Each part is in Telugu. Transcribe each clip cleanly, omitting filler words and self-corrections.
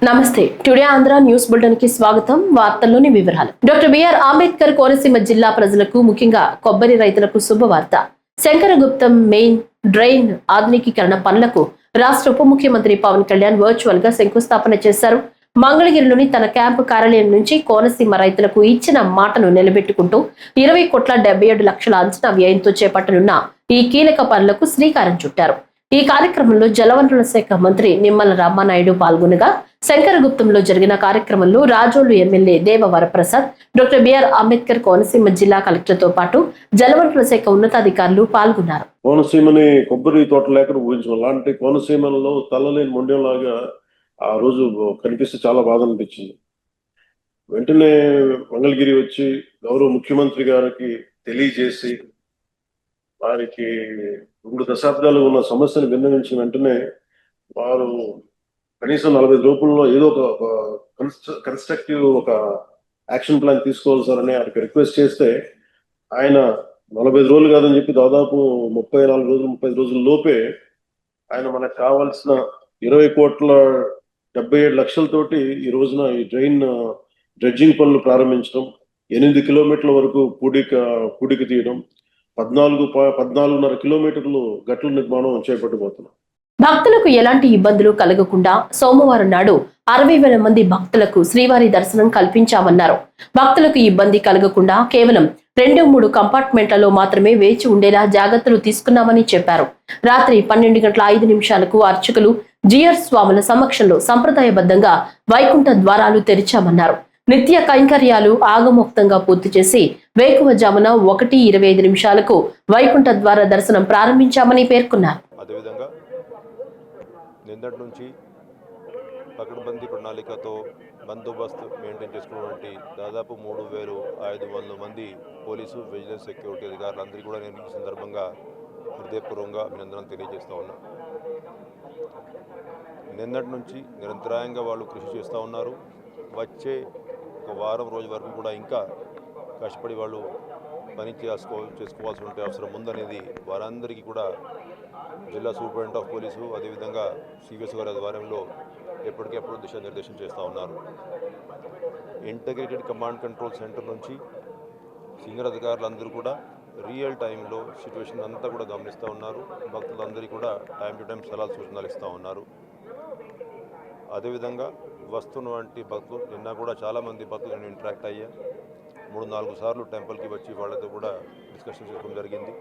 నమస్తే. టుడే ఆంధ్ర న్యూస్ బులెటిన్ కి స్వాగతం. వార్తల్లోని వివరాలు. డాక్టర్ బిఆర్ అంబేద్కర్ కోనసీమ జిల్లా ప్రజలకు ముఖ్యంగా కొబ్బరి రైతులకు శుభవార్త. శంకరగుప్తం మెయిన్ డ్రైన్ ఆధునికీకరణ పనులకు రాష్ట్ర ఉప ముఖ్యమంత్రి పవన్ కళ్యాణ్ వర్చువల్ గా శంకుస్థాపన చేశారు. మంగళగిరిలోని తన క్యాంపు కార్యాలయం నుంచి కోనసీమ రైతులకు ఇచ్చిన మాటను నిలబెట్టుకుంటూ 20,77,00,000 అంచనా వ్యయంతో చేపట్టనున్న ఈ కీలక పనులకు శ్రీకారం చుట్టారు. ఈ కార్యక్రమంలో జలవనరుల శాఖ మంత్రి నిమ్మల రామానాయుడు పాల్గొనగా శంకరగుప్తంలో జరిగిన కార్యక్రమంలో రాజోలు ఎమ్మెల్యే దేవ వరప్రసాద్, డాక్టర్ బిఆర్ అంబేద్కర్ కోనసీమ జిల్లా కలెక్టర్తో పాటు జలవనరుల శాఖ ఉన్నతాధికారులు పాల్గొన్నారు. కోనసీమని కొబ్బరి తోట లేకుండా ఊహించడం, అలాంటి కోనసీమలో తల్లలేని మొండెంలాగా ఆ రోజు కనిపిస్తే చాలా బాధ అనిపించింది. వెంటనే మంగళగిరి వచ్చి గౌరవ ముఖ్యమంత్రి గారికి తెలియజేసి వారికి 2 దశాబ్దాలు ఉన్న సమస్యను విన్నవించిన వెంటనే వారు కనీసం 45 రోజుల్లో ఏదో ఒక కన్స్ట్రక్టివ్ ఒక యాక్షన్ ప్లాన్ తీసుకోవాలి సార్ అని ఆయనకి రిక్వెస్ట్ చేస్తే ఆయన 45 రోజులు కాదని చెప్పి దాదాపు 35 రోజుల లోపే ఆయన మనకు కావాల్సిన 20,77,00,000 ఈ రోజున ఈ డ్రెడ్జింగ్ పనులు ప్రారంభించడం, 8 కిలోమీటర్ల వరకు పూడిక తీయడం, 14.5 కిలోమీటర్లు గట్ల నిర్మాణం చేపట్టబోతున్నాం. భక్తులకు ఎలాంటి ఇబ్బందులు కలగకుండా సోమవారం నాడు 60,000 మంది భక్తులకు శ్రీవారి దర్శనం కల్పించామన్నారు. భక్తులకు ఇబ్బంది కలగకుండా కేవలం 2-3 కంపార్ట్మెంట్లలో మాత్రమే వేచి ఉండేలా జాగ్రత్తలు తీసుకున్నామని చెప్పారు. రాత్రి 12:05 అర్చకులు జిఆర్ స్వాముల సమక్షంలో సంప్రదాయబద్ధంగా వైకుంఠ ద్వారాలు తెరిచామన్నారు. నిత్య కైంకర్యాలు ఆగమోక్తంగా పూర్తి చేసి వేకువజామున 1:25 వైకుంఠ ద్వార దర్శనం ప్రారంభించామని పేర్కొన్నారు. అదేవిధంగా నిన్నటి నుంచి పకడ్బందీ ప్రణాళికతో బందోబస్తు మెయింటైన్ చేసుకున్నటువంటి దాదాపు 3,500 మంది పోలీసు, విజిలెన్స్, సెక్యూరిటీ అధికారులందరికీ కూడా నేను ఈ సందర్భంగా హృదయపూర్వకంగా అభినందనలు తెలియజేస్తూ ఉన్నా. నిన్నటి నుంచి నిరంతరాయంగా వాళ్ళు కృషి చేస్తూ ఉన్నారు. వచ్చే ఒక వారం రోజు వరకు కూడా ఇంకా కష్టపడి వాళ్ళు పని చేసుకోవాల్సి ఉంటే అవసరం ఉందనేది వారందరికీ కూడా జిల్లా సూపరింటెండెంట్ ఆఫ్ పోలీసు, అదేవిధంగా సివిఎస్ గారి ఆధ్వర్యంలో ఎప్పటికెప్పుడు దిశానిర్దేశం చేస్తూ ఉన్నారు. ఇంటగ్రేటెడ్ కమాండ్ కంట్రోల్ సెంటర్ నుంచి సీనియర్ అధికారులందరూ కూడా రియల్ టైంలో సిచ్యువేషన్ అంతా కూడా గమనిస్తూ ఉన్నారు. భక్తులందరికీ కూడా టైం టు టైం సలహాలు సూచనలు ఇస్తూ ఉన్నారు. అదేవిధంగా వస్తున్నటువంటి భక్తులు నిన్న కూడా చాలామంది భక్తులు నేను ఇంటరాక్ట్ అయ్యా. 3-4 సార్లు టెంపుల్కి వచ్చి వాళ్ళతో కూడా డిస్కషన్ చేసుకోవడం జరిగింది.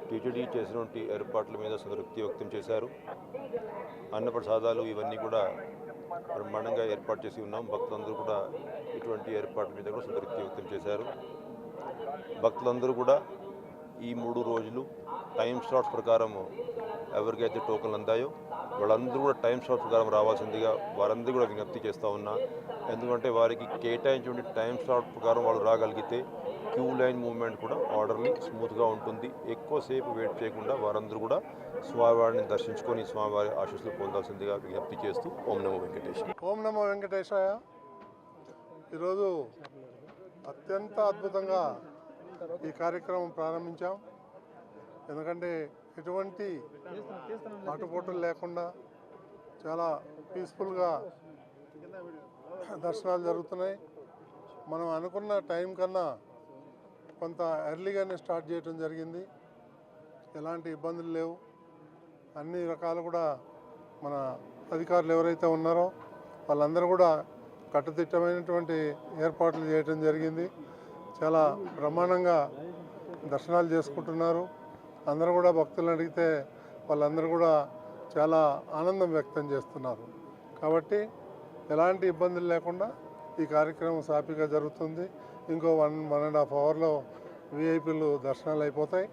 టీటీడీ చేసినటువంటి ఏర్పాట్ల మీద సంతృప్తి వ్యక్తం చేశారు. అన్నప్రసాదాలు ఇవన్నీ కూడా బ్రహ్మాండంగా ఏర్పాటు చేసి ఉన్నాం. భక్తులందరూ కూడా ఇటువంటి ఏర్పాట్ల మీద కూడా సంతృప్తి వ్యక్తం చేశారు. భక్తులందరూ కూడా ఈ 3 రోజులు టైం స్లాట్స్ ప్రకారం ఎవరికైతే టోకన్లు అందాయో వాళ్ళందరూ కూడా టైం స్లాట్స్ ప్రకారం రావాల్సిందిగా వారందరూ కూడా విజ్ఞప్తి చేస్తూ ఉన్నా. ఎందుకంటే వారికి కేటాయించిన టైం స్లాట్ ప్రకారం వాళ్ళు రాగలిగితే క్యూ లైన్ మూవ్మెంట్ కూడా ఆర్డర్లీ స్మూత్గా ఉంటుంది. ఎక్కువసేపు వెయిట్ చేయకుండా వారందరూ కూడా స్వామివారిని దర్శించుకొని స్వామివారి ఆశీస్సులు పొందాల్సిందిగా విజ్ఞప్తి చేస్తూ ఓం నమో వెంకటేశాయ. ఓం నమో వెంకటేశాయ. ఈరోజు అత్యంత అద్భుతంగా ఈ కార్యక్రమం ప్రారంభించాం. ఎందుకంటే ఎటువంటి ఆటుపోటులు లేకుండా చాలా పీస్ఫుల్గా దర్శనాలు జరుగుతున్నాయి. మనం అనుకున్న టైం కన్నా కొంత ఎర్లీగానే స్టార్ట్ చేయడం జరిగింది. ఎలాంటి ఇబ్బందులు లేవు. అన్ని రకాలు కూడా మన అధికారులు ఎవరైతే ఉన్నారో వాళ్ళందరూ కూడా కట్టుదిట్టమైనటువంటి ఏర్పాట్లు చేయడం జరిగింది. చాలా బ్రహ్మాండంగా దర్శనాలు చేసుకుంటున్నారు. అందరూ కూడా భక్తులను అడిగితే వాళ్ళందరూ కూడా చాలా ఆనందం వ్యక్తం చేస్తున్నారు. కాబట్టి ఎలాంటి ఇబ్బందులు లేకుండా ఈ కార్యక్రమం సాఫీగా జరుగుతుంది. ఇంకో 1.5 అవర్లో విఐపీలు దర్శనాలు అయిపోతాయి.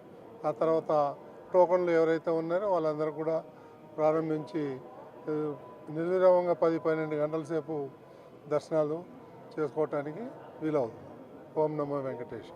ఆ తర్వాత టోకన్లు ఎవరైతే ఉన్నారో వాళ్ళందరూ కూడా ప్రారంభించి నిర్విరామంగా 10-12 గంటల సేపు దర్శనాలు చేసుకోవటానికి వీలవుతుంది. ఓం నమో వెంకటేశ్వర.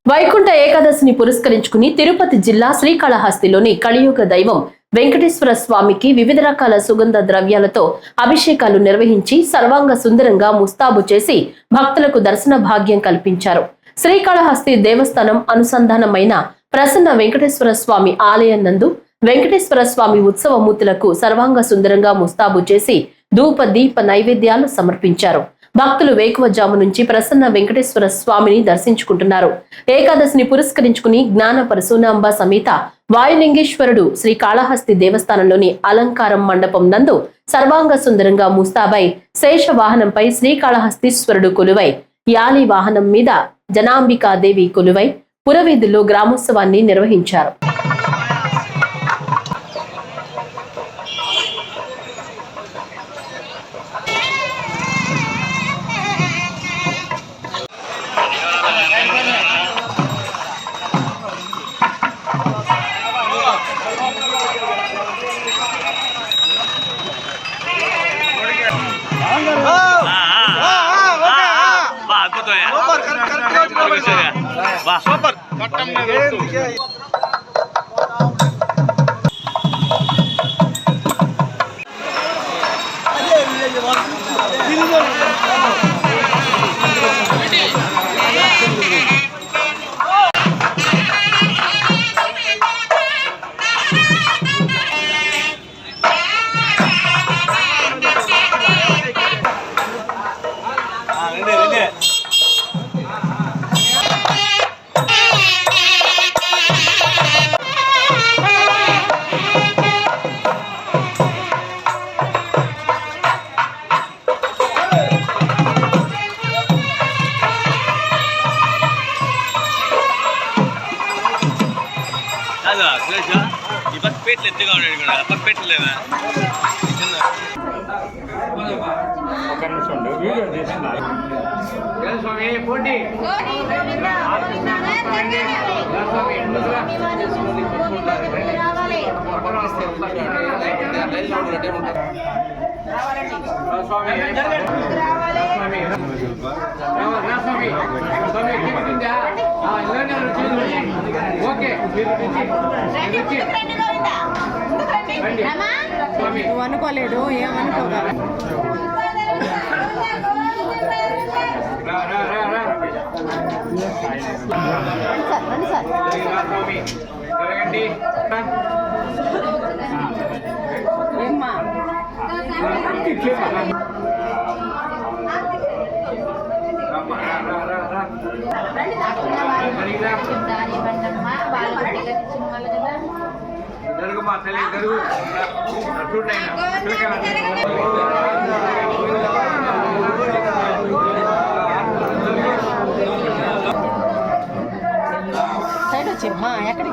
వైకుంఠ ఏకాదశిని పురస్కరించుకుని తిరుపతి జిల్లా శ్రీకాళహస్తిలోని కలియుగ దైవం వెంకటేశ్వర స్వామికి వివిధ రకాల సుగంధ ద్రవ్యాలతో అభిషేకాలు నిర్వహించి సర్వాంగ సుందరంగా ముస్తాబు చేసి భక్తులకు దర్శన భాగ్యం కల్పించారు. శ్రీకాళహస్తి దేవస్థానం అనుసంధానమైన ప్రసన్న వెంకటేశ్వర స్వామి ఆలయం నందు వెంకటేశ్వర స్వామి ఉత్సవ మూర్తులకు సర్వాంగ సుందరంగా ముస్తాబు చేసి ధూప దీప నైవేద్యాలు సమర్పించారు. భక్తులు వేకువజాము నుంచి ప్రసన్న వెంకటేశ్వర స్వామిని దర్శించుకుంటున్నారు. ఏకాదశిని పురస్కరించుకుని జ్ఞాన పరశునాంబ సమేత వాయులింగేశ్వరుడు శ్రీ కాళహస్తి దేవస్థానంలోని అలంకారం మండపం నందు సర్వాంగ సుందరంగా ముస్తాబై శేష వాహనంపై శ్రీకాళహస్తీశ్వరుడు కొలువై యాలి వాహనం మీద జనాంబికాదేవి కొలువై పురవీధుల్లో గ్రామోత్సవాన్ని నిర్వహించారు. నువ్వు అనుకోలేదు ఏమనుకోగా ఏమ్మా సైడ్ వచ్చేమ్మా ఎక్కడికి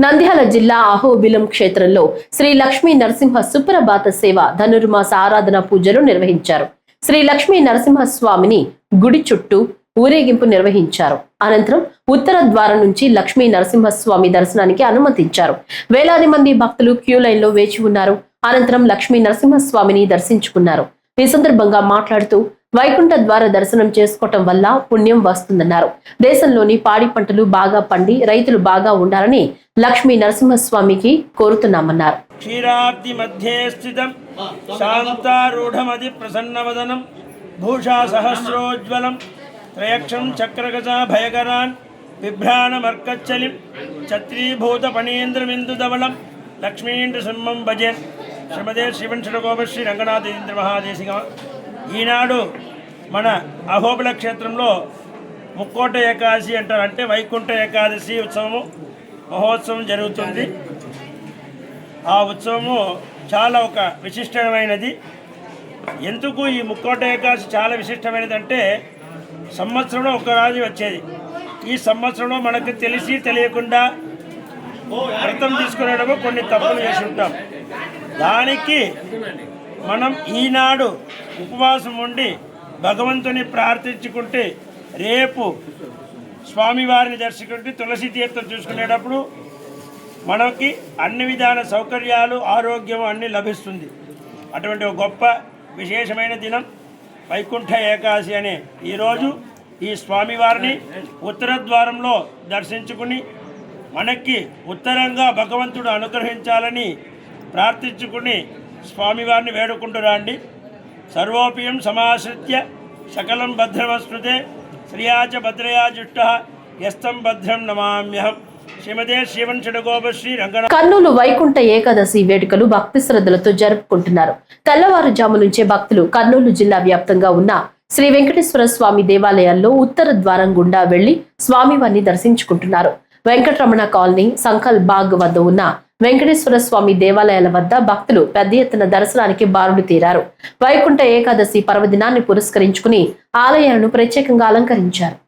నంద్యాల జిల్లా అహోబిలం క్షేత్రంలో శ్రీ లక్ష్మీ నరసింహ సుప్రభాత సేవ ధనుర్మాస ఆరాధన పూజలు నిర్వహించారు. శ్రీ లక్ష్మీ నరసింహస్వామిని గుడి చుట్టూ ఊరేగింపు నిర్వహించారు. అనంతరం ఉత్తర ద్వారం నుంచి లక్ష్మీ నరసింహస్వామి దర్శనానికి అనుమతించారు. వేలాది మంది భక్తులు క్యూ లైన్ లో వేచి ఉన్నారు. అనంతరం లక్ష్మీ నరసింహస్వామిని దర్శించుకున్నారు. ఈ సందర్భంగా మాట్లాడుతూ వైకుంఠ ద్వార దర్శనం చేసుకోవటం వల్ల పుణ్యం వస్తుందన్నారు. దేశంలోని పాడి పంటలు బాగా పండి రైతులు బాగా ఉండాలని లక్ష్మీ నరసింహస్వామికి కోరుతున్నామన్నారు. క్షీరాబ్ది మధ్యే స్థితం శాంతారూఢమది ప్రసన్నవదనం భూషా సహస్రోజ్వలం త్రయక్షం చక్రగజ భయకరాన్ బిభ్రాణమర్కచ్చలిం ఛత్రీభూత ఫణీంద్రమిందుధవళం లక్ష్మీంద్రసింహం భజే. శ్రీమదే శ్రీవంశగోపశ్రీ రంగనాథేంద్ర మహాదేశిక. ఈనాడు మన అహోబిల క్షేత్రంలో ముక్కోట ఏకాదశి అంటారు, అంటే వైకుంఠ ఏకాదశి ఉత్సవము మహోత్సవం జరుగుతుంది. ఆ ఉత్సవము చాలా ఒక విశిష్టమైనది. ఎందుకు ఈ ముక్కోట ఏకాదశి చాలా విశిష్టమైనది అంటే సంవత్సరంలో ఒక రాజు వచ్చేది. ఈ సంవత్సరంలో మనకు తెలిసి తెలియకుండా వ్రతం తీసుకునేటప్పుడు కొన్ని తప్పులు చేసి ఉంటాం. దానికి మనం ఈనాడు ఉపవాసం ఉండి భగవంతుని ప్రార్థించుకుంటే రేపు స్వామివారిని దర్శించుకుంటే తులసి తీర్థం చూసుకునేటప్పుడు మనకి అన్ని విధాల సౌకర్యాలు ఆరోగ్యం అన్నీ లభిస్తుంది. అటువంటి ఒక గొప్ప విశేషమైన దినం వైకుంఠ ఏకాదశి అనే ఈరోజు ఈ స్వామివారిని ఉత్తర ద్వారంలో దర్శించుకుని మనకి ఉత్తరంగా భగవంతుడు అనుగ్రహించాలని ప్రార్థించుకుని స్వామివారిని వేడుకుంటురండి. సర్వోపియం సమాశ్రిత్య సకలం భద్రమస్మృతే శ్రియాచ భద్రయా జుష్ట యస్తం భద్రం నమామ్యహం. శ్రీమతే శ్రీవంశడగోపశ్రీ రంగణ. కర్నూలు వైకుంఠ ఏకాదశి వేడుకలు భక్తి శ్రద్ధలతో జరుపుకుంటున్నారు. తెల్లవారుజాము నుంచే భక్తులు కర్నూలు జిల్లా వ్యాప్తంగా ఉన్న శ్రీ వెంకటేశ్వర స్వామి దేవాలయాల్లో ఉత్తర ద్వారం గుండా వెళ్లి స్వామివారిని దర్శించుకుంటున్నారు. వెంకటరమణ కాలనీ, సంకల్ బాగ్ వద్ద ఉన్న వెంకటేశ్వర స్వామి దేవాలయాల వద్ద భక్తులు పెద్ద ఎత్తున దర్శనానికి బారులు తీరారు. వైకుంఠ ఏకాదశి పర్వదినాన్ని పురస్కరించుకుని ఆలయాలను ప్రత్యేకంగా అలంకరించారు.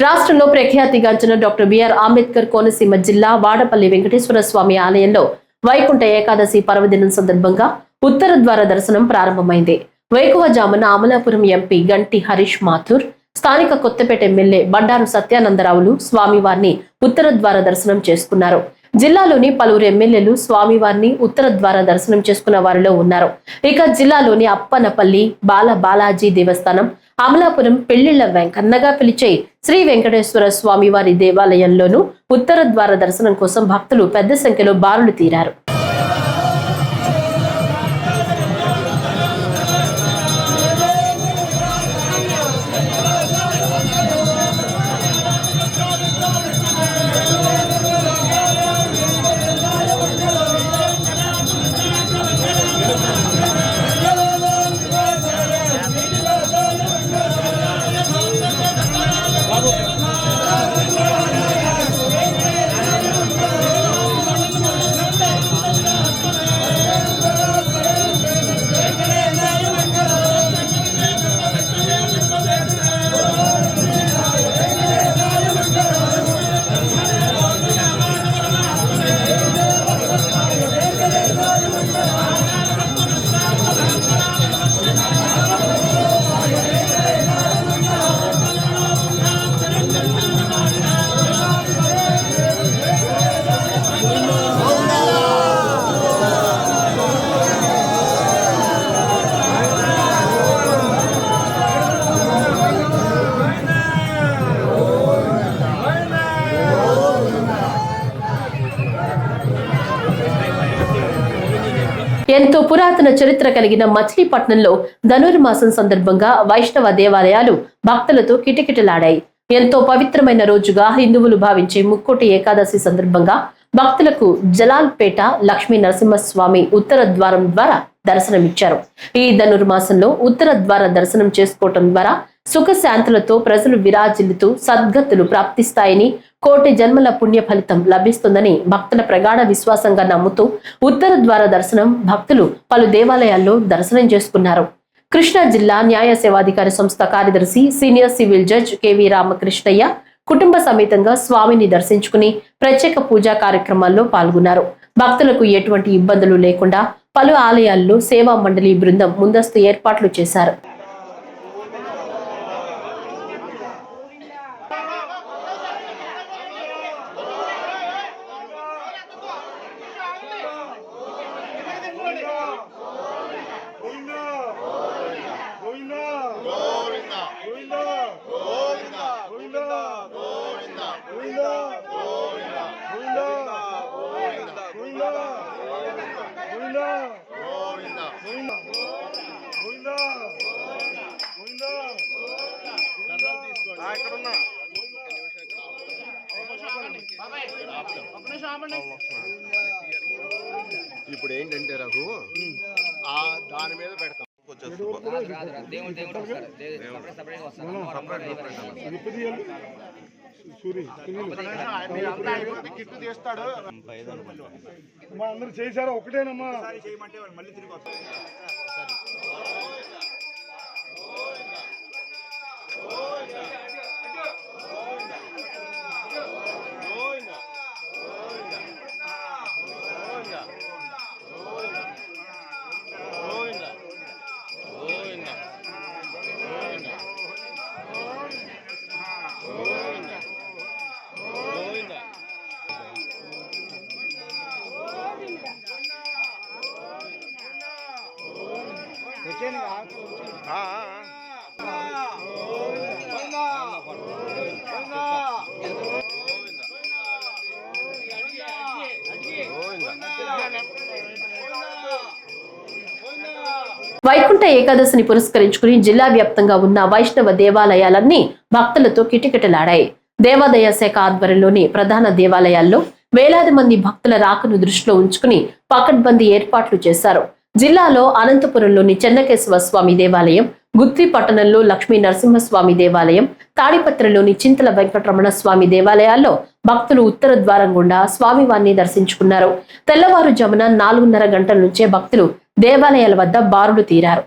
రాష్ట్రంలో ప్రఖ్యాతిగాంచిన డాక్టర్ బిఆర్ అంబేద్కర్ కోనసీమ జిల్లా వాడపల్లి వెంకటేశ్వర స్వామి ఆలయంలో వైకుంఠ ఏకాదశి పర్వదినం సందర్భంగా ఉత్తర ద్వార దర్శనం ప్రారంభమైంది. వేకువజామున అమలాపురం ఎంపీ గంటి హరీష్ మాథూర్, స్థానిక కొత్తపేట ఎమ్మెల్యే బండారు సత్యానందరావులు స్వామివారిని ఉత్తర ద్వార దర్శనం చేసుకున్నారు. జిల్లాలోని పలువురు ఎమ్మెల్యేలు స్వామివారిని ఉత్తర ద్వార దర్శనం చేసుకున్న వారిలో ఉన్నారు. ఇక జిల్లాలోని అప్పనపల్లి బాలాజీ దేవస్థానం, అమలాపురం పెళ్లిళ్ల వెంకన్నగా పిలిచే శ్రీ వెంకటేశ్వర స్వామి వారి దేవాలయంలోనూ ఉత్తర ద్వార దర్శనం కోసం భక్తులు పెద్ద సంఖ్యలో బారులు తీరారు. ఎంతో పురాతన చరిత్ర కలిగిన మచిలీపట్నంలో ధనుర్మాసం సందర్భంగా వైష్ణవ దేవాలయాలు భక్తులతో కిటకిటలాడాయి. ఎంతో పవిత్రమైన రోజుగా హిందువులు భావించే ముక్కోటి ఏకాదశి సందర్భంగా భక్తులకు జలాల్పేట లక్ష్మీ నరసింహస్వామి ఉత్తర ద్వారం ద్వారా దర్శనమిచ్చారు. ఈ ధనుర్మాసంలో ఉత్తర ద్వార దర్శనం చేసుకోవటం ద్వారా సుఖశాంతులతో ప్రజలు విరాజిల్లుతూ సద్గతులు ప్రాప్తిస్తాయని, కోటి జన్మల పుణ్య ఫలితం లభిస్తుందని భక్తుల ప్రగాఢ విశ్వాసంగా నమ్ముతూ ఉత్తర ద్వార దర్శనం భక్తులు పలు దేవాలయాల్లో దర్శనం చేసుకున్నారు. కృష్ణా జిల్లా న్యాయ సేవాధికారి సంస్థ కార్యదర్శి senior civil judge K V Ramakrishnaiah కుటుంబ సమేతంగా స్వామిని దర్శించుకుని ప్రత్యేక పూజా కార్యక్రమాల్లో పాల్గొన్నారు. భక్తులకు ఎటువంటి ఇబ్బందులు లేకుండా పలు ఆలయాల్లో సేవా మండలి బృందం ముందస్తు ఏర్పాట్లు చేశారు. ఇప్పుడు ఏంటంటే రఘు దాని మీద పెడతాం తీస్తాడు అందరు చేశారా ఒకటేనమ్మా వైకుంఠ ఏకాదశిని పురస్కరించుకుని జిల్లా వ్యాప్తంగా ఉన్న వైష్ణవ దేవాలయాలన్నీ భక్తులతో కిటకిటలాడాయి. దేవాదాయ శాఖ ఆధ్వర్యంలోని ప్రధాన దేవాలయాల్లో వేలాది మంది భక్తుల రాకను దృష్టిలో ఉంచుకుని పకడ్బందీ ఏర్పాట్లు చేశారు. జిల్లాలో అనంతపురంలోని చెన్నకేశవ స్వామి దేవాలయం, గుత్తి పట్టణంలో లక్ష్మీ నరసింహస్వామి దేవాలయం, తాడిపత్రిలోని చింతల వెంకటరమణ స్వామి దేవాలయాల్లో భక్తులు ఉత్తర ద్వారం గుండా స్వామివారిని దర్శించుకున్నారు. తెల్లవారుజామున 4:30 గంటల నుంచే భక్తులు దేవాలయాల వద్ద బారులు తీరారు.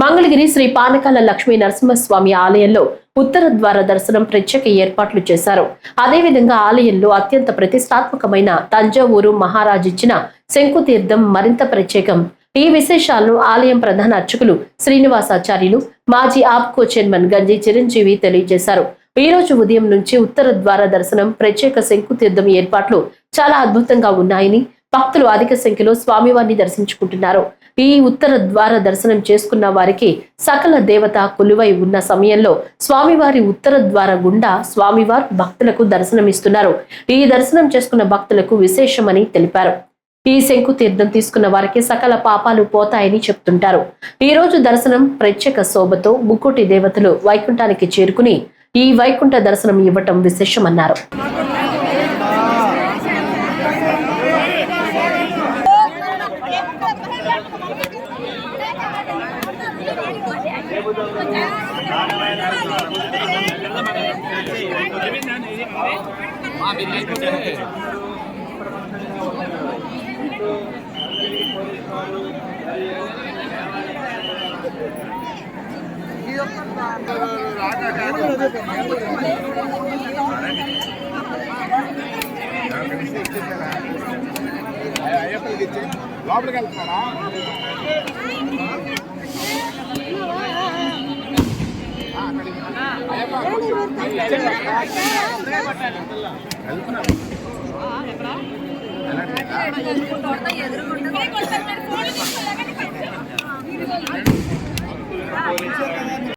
మంగళగిరి శ్రీ పానకాల లక్ష్మీ నరసింహస్వామి ఆలయంలో ఉత్తర ద్వార దర్శనం ప్రత్యేక ఏర్పాట్లు చేశారు. అదేవిధంగా ఆలయంలో అత్యంత ప్రతిష్టాత్మకమైన తంజావూరు మహారాజు ఇచ్చిన శంకుతీర్థం మరింత ప్రత్యేకం. ఈ విశేషాలను ఆలయం ప్రధాన అర్చకులు శ్రీనివాసాచార్యులు, మాజీ ఆప్కో చైర్మన్ గంజి చిరంజీవి తెలియజేశారు. ఈ రోజు ఉదయం నుంచి ఉత్తర ద్వార దర్శనం ప్రత్యేక శంకుతీర్థం ఏర్పాట్లు చాలా అద్భుతంగా ఉన్నాయని, భక్తులు అధిక సంఖ్యలో స్వామివారిని దర్శించుకుంటున్నారు. ఈ ఉత్తర ద్వార దర్శనం చేసుకున్న వారికి సకల దేవత కొలువై ఉన్న సమయంలో స్వామివారి ఉత్తర ద్వార గుండా స్వామివారు భక్తులకు దర్శనమిస్తున్నారు. ఈ దర్శనం చేసుకున్న భక్తులకు విశేషమని తెలిపారు. ఈ శంకుతీర్థం తీసుకున్న వారికి సకల పాపాలు పోతాయని చెప్తుంటారు. ఈ రోజు దర్శనం ప్రత్యేక శోభతో ముక్కోటి దేవతలు వైకుంఠానికి చేరుకుని ఈ వైకుంఠ దర్శనం ఇవ్వటం విశేషమన్నారు. లోపలికి వెళ్తారా?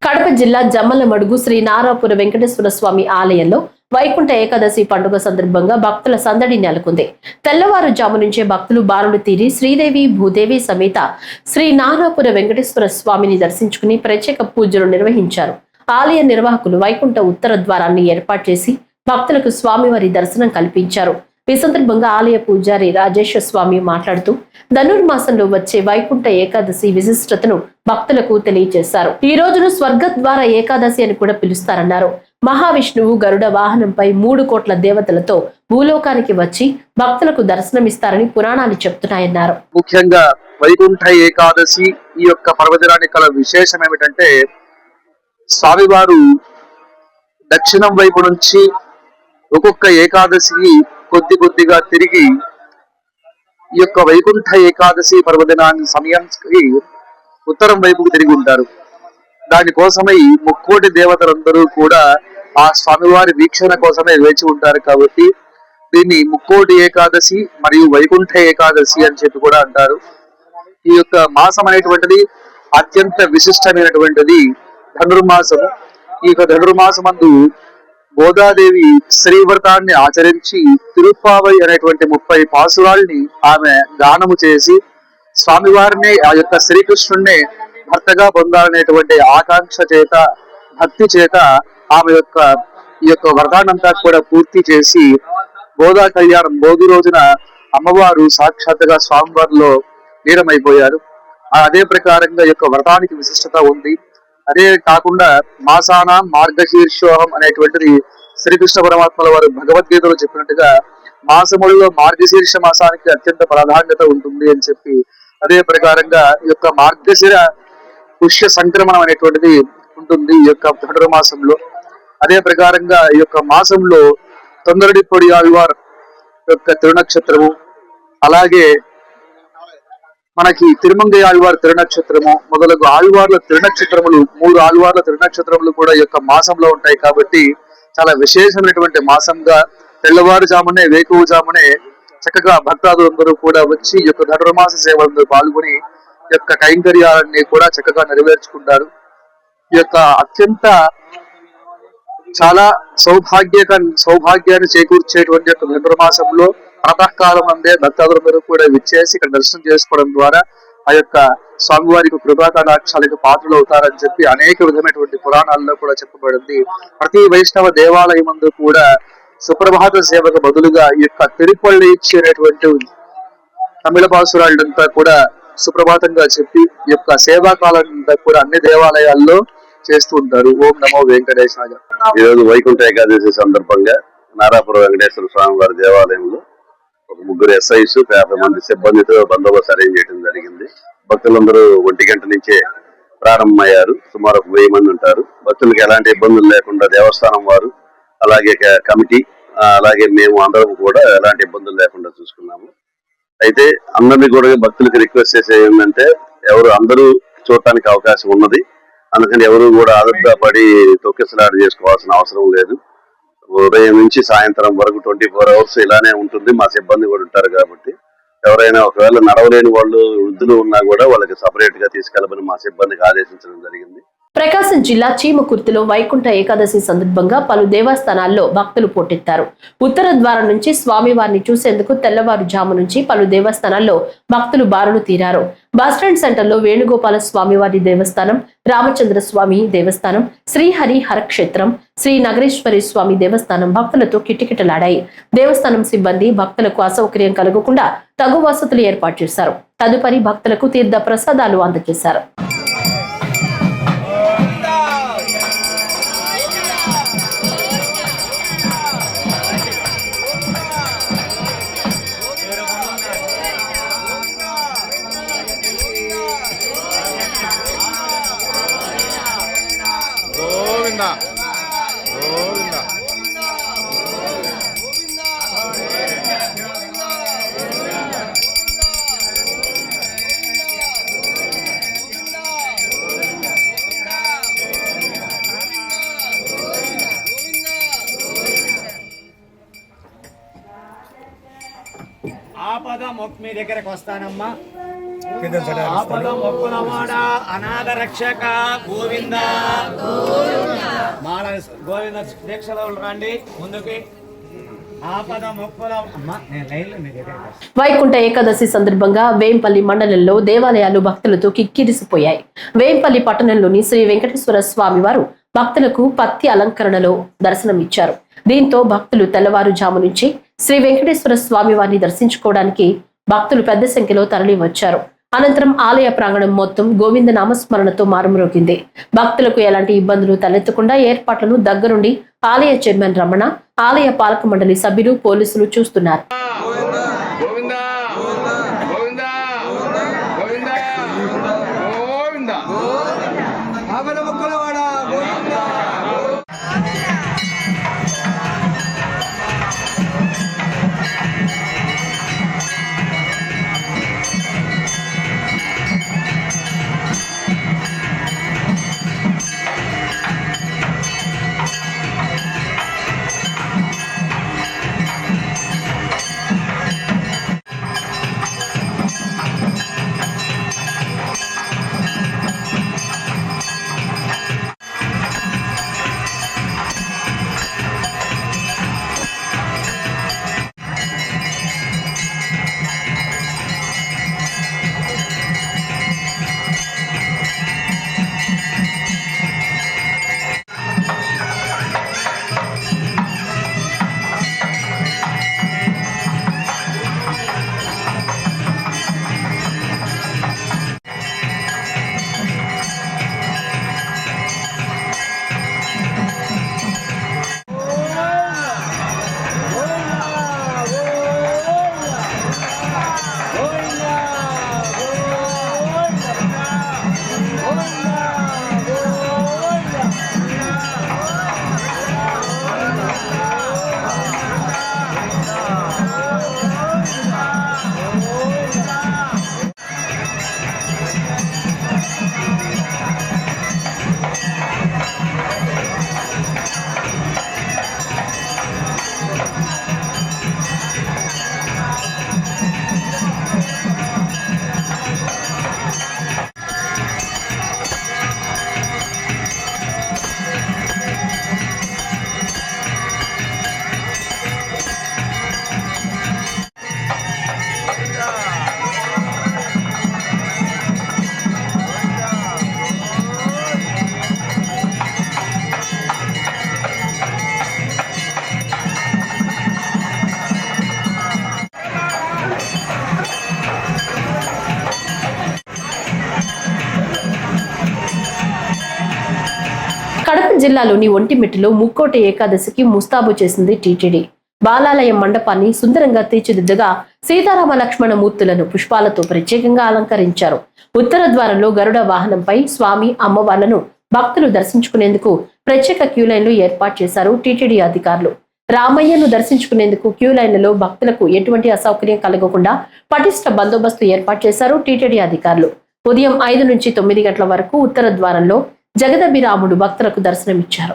కడప జిల్లా జమ్మలమడుగు శ్రీ నారాపుర వెంకటేశ్వర స్వామి ఆలయంలో వైకుంఠ ఏకాదశి పండుగ సందర్భంగా భక్తుల సందడి నెలకొంది. తెల్లవారుజాము నుంచే భక్తులు బారులు తీరి శ్రీదేవి భూదేవి సమేత శ్రీ నారాపుర వెంకటేశ్వర స్వామిని దర్శించుకుని ప్రత్యేక పూజలు నిర్వహించారు. ఆలయ నిర్వాహకులు వైకుంఠ ఉత్తర ద్వారాన్ని ఏర్పాటు చేసి భక్తులకు స్వామివారి దర్శనం కల్పించారు. ఈ సందర్భంగా ఆలయ పూజారి రాజేశ్వర స్వామి మాట్లాడుతూ ధనుర్మాసంలో వచ్చే వైకుంఠ ఏకాదశి విశిష్టతను భక్తులకు తెలియజేశారు. ఈ రోజును స్వర్గద్వార ఏకాదశి అని కూడా పిలుస్తారన్నారు. మహావిష్ణువు గరుడ వాహనంపై 3 కోట్ల దేవతలతో భూలోకానికి వచ్చి భక్తులకు దర్శనమిస్తారని పురాణాలు చెప్తున్నాయన్నారు. ముఖ్యంగా వైకుంఠ ఏకాదశి ఈ యొక్క పర్వదినానికి కల విశేషం ఏమిటంటే, స్వామివారు దక్షిణం వైపు నుంచి ఒక్కొక్క ఏకాదశికి కొద్దిగా తిరిగి ఈ యొక్క వైకుంఠ ఏకాదశి పర్వదినాన్ని సమయానికి ఉత్తరం వైపుకు తిరిగి ఉంటారు. దానికోసమై 3 కోటి దేవతలందరూ కూడా ఆ స్వామివారి వీక్షణ కోసమే వేచి ఉంటారు. కాబట్టి దీన్ని 3 కోటి ఏకాదశి మరియు వైకుంఠ ఏకాదశి అని చెప్పి కూడా అంటారు. ఈ యొక్క మాసం అనేటువంటిది అత్యంత విశిష్టమైనటువంటిది ధనుర్మాసము. ఈ యొక్క ధనుర్మాసమందు గోదాదేవి శ్రీవ్రతాన్ని ఆచరించి తిరుప్పావై అనేటువంటి 30 పాసురాల్ని ఆమె గానము చేసి స్వామివారిని ఆ యొక్క శ్రీకృష్ణుణ్ణి భర్తగా పొందాలనేటువంటి ఆకాంక్ష చేత, భక్తి చేత ఆమె ఈ యొక్క వ్రతాన్నంతా కూడా పూర్తి చేసి గోదా కళ్యాణం భోగి రోజున అమ్మవారు సాక్షాత్తుగా స్వామివారిలో లీనమైపోయారు. అదే ప్రకారంగా ఈ యొక్క వ్రతానికి విశిష్టత ఉంది. అదే కాకుండా మాసానాం మార్గశీర్షోహం అనేటువంటిది శ్రీకృష్ణ పరమాత్మల వారు భగవద్గీతలో చెప్పినట్టుగా మాసములలో మార్గశీర్ష మాసానికి అత్యంత ప్రాధాన్యత ఉంటుంది అని చెప్పి, అదే ప్రకారంగా ఈ యొక్క మార్గశిర పుష్య సంక్రమణం అనేటువంటిది ఉంటుంది ఈ యొక్క ధనుర్మాసంలో. అదే ప్రకారంగా ఈ యొక్క మాసంలో తొందరడిపొడి ఆళ్వార్ యొక్క తిరునక్షత్రము, అలాగే మనకి తిరుమంగై ఆళ్వార్ తిరునక్షత్రము మొదలగు ఆళ్వార్ల తిరునక్షత్రములు 3 ఆళ్వార్ల తిరునక్షత్రములు కూడా ఈ యొక్క మాసంలో ఉంటాయి. కాబట్టి చాలా విశేషమైనటువంటి మాసంగా తెల్లవారుజామునే వేకువజామునే చక్కగా భక్తాదులందరూ కూడా వచ్చి ఈ యొక్క ధనుర్మాస సేవలందరూ పాల్గొని ఈ యొక్క కైంకర్యాలన్నీ కూడా చక్కగా నెరవేర్చుకుంటారు. ఈ యొక్క అత్యంత చాలా సౌభాగ్యాన్ని చేకూర్చేటువంటి యొక్క ధనుర్మాసంలో ప్రాతకాలం అందే భక్తాదులందరూ కూడా విచ్చేసి ఇక్కడ దర్శనం చేసుకోవడం ద్వారా ఆ యొక్క స్వామివారికి కృపా కటాక్షాలకు పాత్రలు అవుతారని చెప్పి అనేక విధమైనటువంటి పురాణాల్లో కూడా చెప్పబడింది. ప్రతి వైష్ణవ దేవాలయమందు కూడా సుప్రభాత సేవకు బదులుగా ఈ యొక్క తిరుపల్లి ఇచ్చేటువంటి తమిళ పాసురాళ్ళంతా కూడా సుప్రభాతంగా చెప్పి ఈ యొక్క సేవా కాలంతా కూడా అన్ని దేవాలయాల్లో చేస్తూ ఉంటారు. ఓం నమో వెంకటేశాయ. ఈ రోజు వైకుంఠ ఏకాదశి సందర్భంగా నారాపురం వెంకటేశ్వర స్వామి వారి దేవాలయంలో ఒక 3 SIs 50 మంది సిబ్బందితో బందోబస్తు అరేంజ్ చేయడం జరిగింది. భక్తులందరూ 1 గంట నుంచే ప్రారంభమయ్యారు. సుమారు 1000 మంది ఉంటారు. భక్తులకు ఎలాంటి ఇబ్బందులు లేకుండా దేవస్థానం వారు, అలాగే కమిటీ, అలాగే మేము అందరం కూడా ఎలాంటి ఇబ్బందులు లేకుండా చూసుకున్నాము. అయితే అందరినీ కూడా భక్తులకు రిక్వెస్ట్ చేసేది ఏంటంటే, అందరూ చూడటానికి అవకాశం ఉన్నది. అందుకని ఎవరు కూడా ఆదర్గా పడి తొక్కిసలాట చేసుకోవాల్సిన అవసరం లేదు. ఉదయం నుంచి సాయంత్రం వరకు 24 hours ఇలానే ఉంటుంది. మా సిబ్బంది కూడా ఉంటారు. కాబట్టి ఎవరైనా ఒకవేళ నడవలేని వాళ్ళు, వృద్ధులు ఉన్నా కూడా వాళ్ళకి సపరేట్ గా తీసుకెళ్లమని మా సిబ్బందికి ఆదేశించడం జరిగింది. ప్రకాశం జిల్లా చీమకుర్తిలో వైకుంఠ ఏకాదశి సందర్భంగా పలు దేవస్థానాల్లో భక్తులు పోటెత్తారు. ఉత్తర ద్వారం నుంచి స్వామివారిని చూసేందుకు తెల్లవారుజాము నుంచి పలు దేవస్థానాల్లో భక్తులు బారులు తీరారు. బస్టాండ్ సెంటర్లో వేణుగోపాల స్వామివారి దేవస్థానం, రామచంద్ర స్వామి దేవస్థానం, శ్రీహరి హరక్షేత్రం, శ్రీ నగరేశ్వరి స్వామి దేవస్థానం భక్తులతో కిటకిటలాడాయి. దేవస్థానం సిబ్బంది భక్తులకు అసౌకర్యం కలగకుండా తగు వసతులు ఏర్పాటు చేశారు. తదుపరి భక్తులకు తీర్థ ప్రసాదాలు అందజేశారు. ఆపద మొక్కు మీ దగ్గరకు వస్తానమ్మా. ఆపద మొక్కునవాడ అనాథ రక్షక గోవింద మాల గోవింద దీక్షలో రండి ముందుకి. ఆపద మొక్కుల అమ్మా నేను లైన్లో మీ దగ్గరకు వస్తాను. వైకుంఠ ఏకాదశి సందర్భంగా వేంపల్లి మండలంలో దేవాలయాలు భక్తులతో కిక్కిరిసిపోయాయి. వేంపల్లి పట్టణంలోని శ్రీ వెంకటేశ్వర స్వామి వారు భక్తులకు పత్తి అలంకరణలో దర్శనమిచ్చారు. దీంతో భక్తులు తెల్లవారుజాము నుంచి శ్రీ వెంకటేశ్వర స్వామి వారిని దర్శించుకోవడానికి భక్తులు పెద్ద సంఖ్యలో తరలి వచ్చారు. అనంతరం ఆలయ ప్రాంగణం మొత్తం గోవింద నామస్మరణతో మారుమ్రోగింది. భక్తులకు ఎలాంటి ఇబ్బందులు తలెత్తకుండా ఏర్పాట్లను దగ్గరుండి ఆలయ చైర్మన్ రమణ, ఆలయ పాలక మండలి సభ్యులు, పోలీసులు చూస్తున్నారు. కడప జిల్లాలోని ఒంటిమిట్టలో ముక్కోటి ఏకాదశికి ముస్తాబు చేసింది టీటీడీ. బాలాలయం మండపాన్ని సుందరంగా తీర్చిదిద్దగా సీతారామ లక్ష్మణ మూర్తులను పుష్పాలతో ప్రత్యేకంగా అలంకరించారు. ఉత్తర ద్వారంలో గరుడ వాహనంపై స్వామి, అమ్మవార్లను భక్తులు దర్శించుకునేందుకు ప్రత్యేక క్యూ లైన్లు ఏర్పాటు చేశారు టీటీడీ అధికారులు. రామయ్యను దర్శించుకునేందుకు క్యూ లైన్లలో భక్తులకు ఎటువంటి అసౌకర్యం కలగకుండా పటిష్ట బందోబస్తు ఏర్పాటు చేశారు టీటీడీ అధికారులు. ఉదయం 5 నుంచి 9 గంటల వరకు ఉత్తర ద్వారంలో జగదభిరాముడు భక్తులకు దర్శనమిచ్చారు.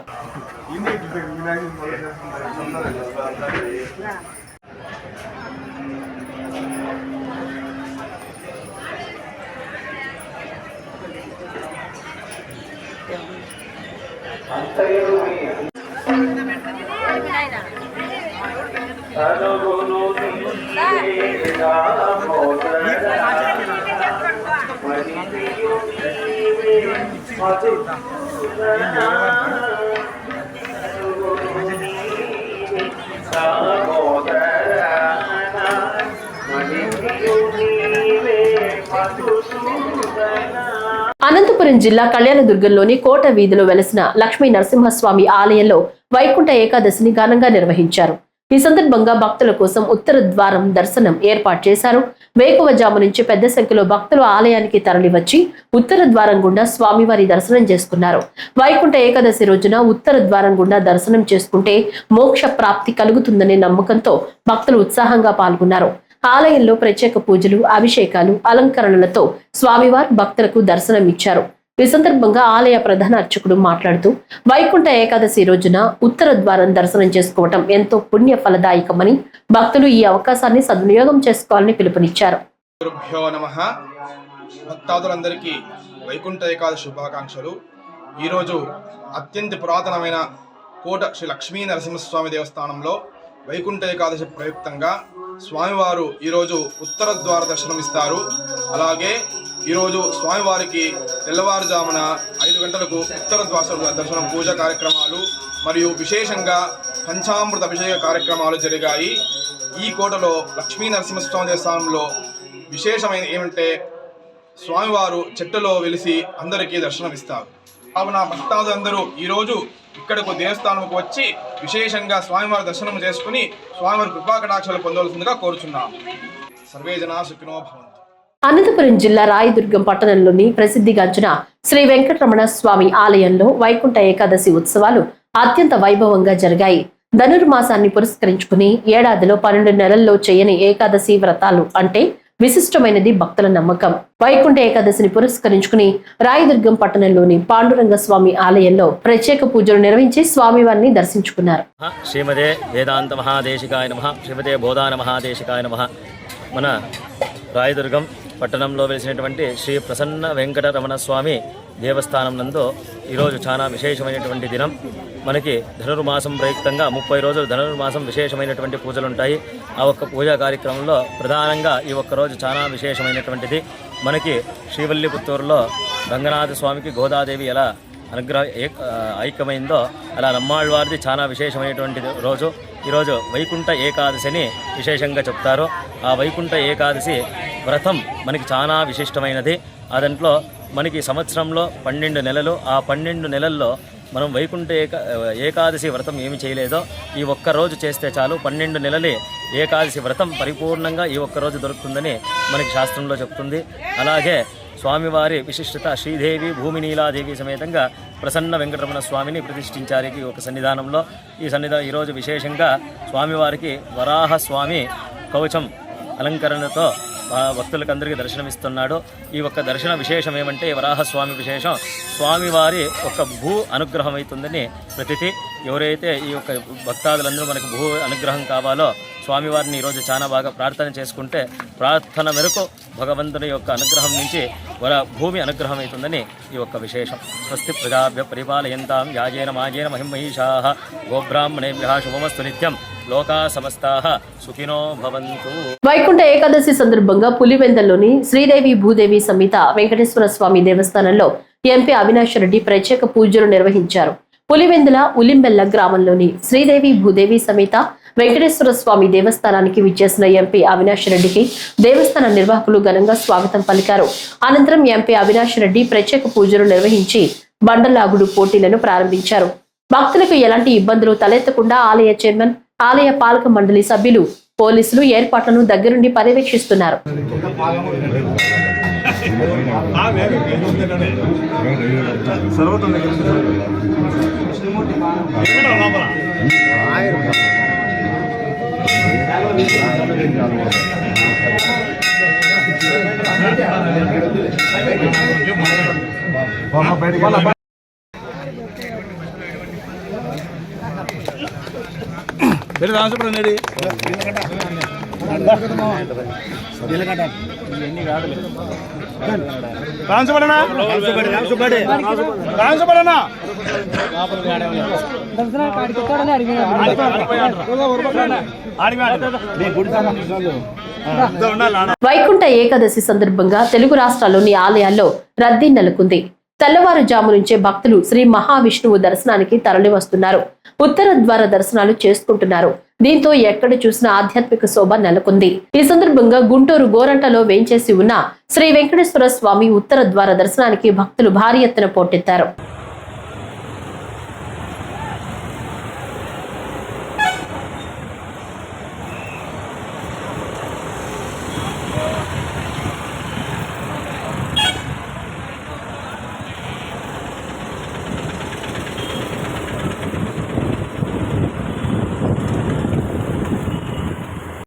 అనంతపురం జిల్లా కళ్యాణదుర్గంలోని కోట వీధిలో వెలసిన లక్ష్మీ నరసింహస్వామి ఆలయంలో వైకుంఠ ఏకాదశిని ఘనంగా నిర్వహించారు. ఈ సందర్భంగా భక్తుల కోసం ఉత్తర ద్వారం దర్శనం ఏర్పాటు చేశారు. వేకువజాము నుంచి పెద్ద సంఖ్యలో భక్తులు ఆలయానికి తరలివచ్చి ఉత్తర ద్వారం గుండా స్వామివారి దర్శనం చేసుకున్నారు. వైకుంఠ ఏకాదశి రోజున ఉత్తర ద్వారం గుండా దర్శనం చేసుకుంటే మోక్ష ప్రాప్తి కలుగుతుందనే నమ్మకంతో భక్తులు ఉత్సాహంగా పాల్గొన్నారు. ఆలయంలో ప్రత్యేక పూజలు, అభిషేకాలు, అలంకరణలతో స్వామివారు భక్తులకు దర్శనం ఇచ్చారు. ఈ సందర్భంగా ఆలయ ప్రధాన అర్చకుడు మాట్లాడుతూ వైకుంఠ ఏకాదశి రోజున ఉత్తర ద్వారం దర్శనం చేసుకోవటం ఎంతో పుణ్య ఫలదాయకమని భక్తులు ఈ అవకాశాన్ని సద్వినియోగం చేసుకోవాలని పిలుపునిచ్చారు. భక్తాదులందరికీ వైకుంఠ ఏకాదశి శుభాకాంక్షలు. ఈరోజు అత్యంత పురాతనమైన కోట శ్రీ లక్ష్మీ నరసింహస్వామి దేవస్థానంలో వైకుంఠ ఏకాదశి ప్రయుక్తంగా స్వామివారు ఈరోజు ఉత్తర ద్వార దర్శనం ఇస్తారు. అలాగే ఈరోజు స్వామివారికి తెల్లవారుజామున 5 గంటలకు ఉత్తర ద్వార దర్శనం పూజా కార్యక్రమాలు మరియు విశేషంగా పంచామృత అభిషేక కార్యక్రమాలు జరిగాయి. ఈ కోటలో లక్ష్మీ నరసింహస్వామి దేవస్థానంలో విశేషమైన ఏమంటే స్వామివారు చెట్టులో వెలిసి అందరికీ దర్శనమిస్తారు. కావున భక్తాదులందరూ ఈరోజు ఇక్కడకు దేవస్థానంకు వచ్చి విశేషంగా స్వామివారి దర్శనం చేసుకుని స్వామివారి కృపాకటాక్షాలు పొందవలసిందిగా కోరుచున్నాం. సర్వే జనా సుఖినో భవంతు. అనంతపురం జిల్లా రాయదుర్గం పట్టణంలోని ప్రసిద్ధిగాంచిన శ్రీ వెంకటరమణ స్వామి ఆలయంలో వైకుంఠ ఏకాదశి ఉత్సవాలు అత్యంత వైభవంగా జరిగాయి. ధనుర్మాసాన్ని పురస్కరించుకుని ఏడాదిలో 12 నెలల్లో చేయని ఏకాదశి వ్రతాలు అంటే విశిష్టమైనది భక్తుల నమ్మకం. వైకుంఠ ఏకాదశిని పురస్కరించుకుని రాయదుర్గం పట్టణంలోని పాండురంగ స్వామి ఆలయంలో ప్రత్యేక పూజలు నిర్వహించి స్వామివారిని దర్శించుకున్నారు. శ్రీమదే వేదాంత మహాదేశికాయ నమః, శ్రీమదే బోధాన మహాదేశికాయ నమః. మన రాయదుర్గం పట్టణంలో వెలిసినటువంటి శ్రీ ప్రసన్న వెంకటరమణ స్వామి దేవస్థానం నందు ఈరోజు చాలా విశేషమైనటువంటి దినం. మనకి ధనుర్మాసం ప్రయుక్తంగా 30 రోజులు ధనుర్మాసం విశేషమైనటువంటి పూజలు ఉంటాయి. ఆ ఒక్క పూజా కార్యక్రమంలో ప్రధానంగా ఈ ఒక్కరోజు చాలా విశేషమైనటువంటిది. మనకి శ్రీవల్లిపుత్తూరులో రంగనాథ స్వామికి గోదాదేవి ఎలా ఐక్యమైందో అలా నమ్మాళ్ళవారిది చాలా విశేషమైనటువంటి రోజు. ఈరోజు వైకుంఠ ఏకాదశిని విశేషంగా చెప్తారు. ఆ వైకుంఠ ఏకాదశి వ్రతం మనకి చాలా విశిష్టమైనది. దాంట్లో మనకి సంవత్సరంలో 12 నెలలు, ఆ 12 నెలల్లో మనం వైకుంఠ ఏకాదశి వ్రతం ఏమి చేయలేదో ఈ ఒక్కరోజు చేస్తే చాలు 12 నెలలే ఏకాదశి వ్రతం పరిపూర్ణంగా ఈ ఒక్కరోజు దొరుకుతుందని మనకి శాస్త్రంలో చెప్తుంది. అలాగే స్వామివారి విశిష్టత శ్రీదేవి భూమినీలాదేవి సమేతంగా ప్రసన్న వెంకటరమణ స్వామిని ప్రతిష్ఠించారు ఈ ఒక సన్నిధానంలో. ఈరోజు విశేషంగా స్వామివారికి వరాహ స్వామి కవచం అలంకరణతో భక్తులకు అందరికీ దర్శనమిస్తున్నాడు. ఈ ఒక్క దర్శన విశేషం ఏమంటే వరాహస్వామి విశేషం స్వామివారి ఒక భూ అనుగ్రహం అవుతుందని ప్రతితి. ఎవరైతే ఈ యొక్క భక్తాదులందరూ మనకు భూ అనుగ్రహం కావాలో స్వామివారిని ఈరోజు చాలా బాగా ప్రార్థన చేసుకుంటే ప్రార్థన మేరకు భగవంతుని యొక్క అనుగ్రహం నుంచి భూమి అనుగ్రహం అవుతుందని ఈ ఒక్క విశేషం. స్వస్తి ప్రజాభ్య పరిపాలయంతాం యాజేన మాజేన మహిమహీషాః గోబ్రాహ్మణేభ్యః శుభమస్తు నిత్యం లోకా సమస్తాః సుఖినో భవంతు. వైకుంఠ ఏకాదశి సందర్భంగా పులివెందల్లోని శ్రీదేవి భూదేవి సమేత వెంకటేశ్వర స్వామి దేవస్థానంలో ఎంపీ అవినాష్ రెడ్డి ప్రత్యేక పూజలు నిర్వహించారు. పులివెందుల ఉలింబెల్ల గ్రామంలోని శ్రీదేవి భూదేవి సమేత వెంకటేశ్వర స్వామి దేవస్థానానికి విచ్చేసిన ఎంపీ అవినాష్ రెడ్డికి దేవస్థాన నిర్వాహకులు ఘనంగా స్వాగతం పలికారు. అనంతరం ఎంపీ అవినాష్ రెడ్డి ప్రత్యేక పూజలు నిర్వహించి బండలాగుడు పోటీలను ప్రారంభించారు. భక్తులకు ఎలాంటి ఇబ్బందులు తలెత్తకుండా ఆలయ చైర్మన్, ఆలయ పాలక మండలి సభ్యులు, పోలీసులు ఏర్పాట్లను దగ్గరుండి పర్యవేక్షిస్తున్నారు. వైకుంఠ ఏకాదశి సందర్భంగా తెలుగు రాష్ట్రాల్లోని ఆలయాల్లో రద్దీ నెలకొంది. తెల్లవారుజాము నుంచే భక్తులు శ్రీ మహావిష్ణువు దర్శనానికి తరలి వస్తున్నారు. ఉత్తర ద్వార దర్శనాలు చేసుకుంటున్నారు. దీంతో ఎక్కడ చూసినా ఆధ్యాత్మిక శోభ నెలకొంది. ఈ సందర్భంగా గుంటూరు గోరంటలో వేంచేసి ఉన్న శ్రీ వెంకటేశ్వర స్వామి ఉత్తర ద్వార దర్శనానికి భక్తులు భారీ ఎత్తున పోటెత్తారు.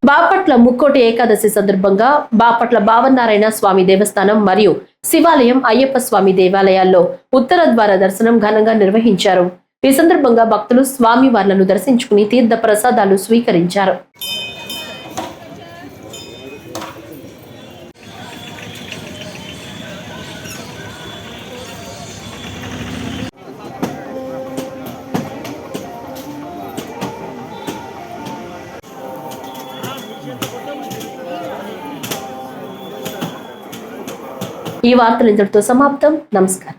బాపట్ల ముక్కోటి ఏకాదశి సందర్భంగా బాపట్ల భావనారాయణ స్వామి దేవస్థానం మరియు శివాలయం, అయ్యప్ప స్వామి దేవాలయాల్లో ఉత్తర ద్వార దర్శనం ఘనంగా నిర్వహించారు. ఈ సందర్భంగా భక్తులు స్వామి వార్లను దర్శించుకుని తీర్థ ప్రసాదాలు స్వీకరించారు. ఈ వార్తలు ఇంతటితో సమాప్తం. నమస్కారం.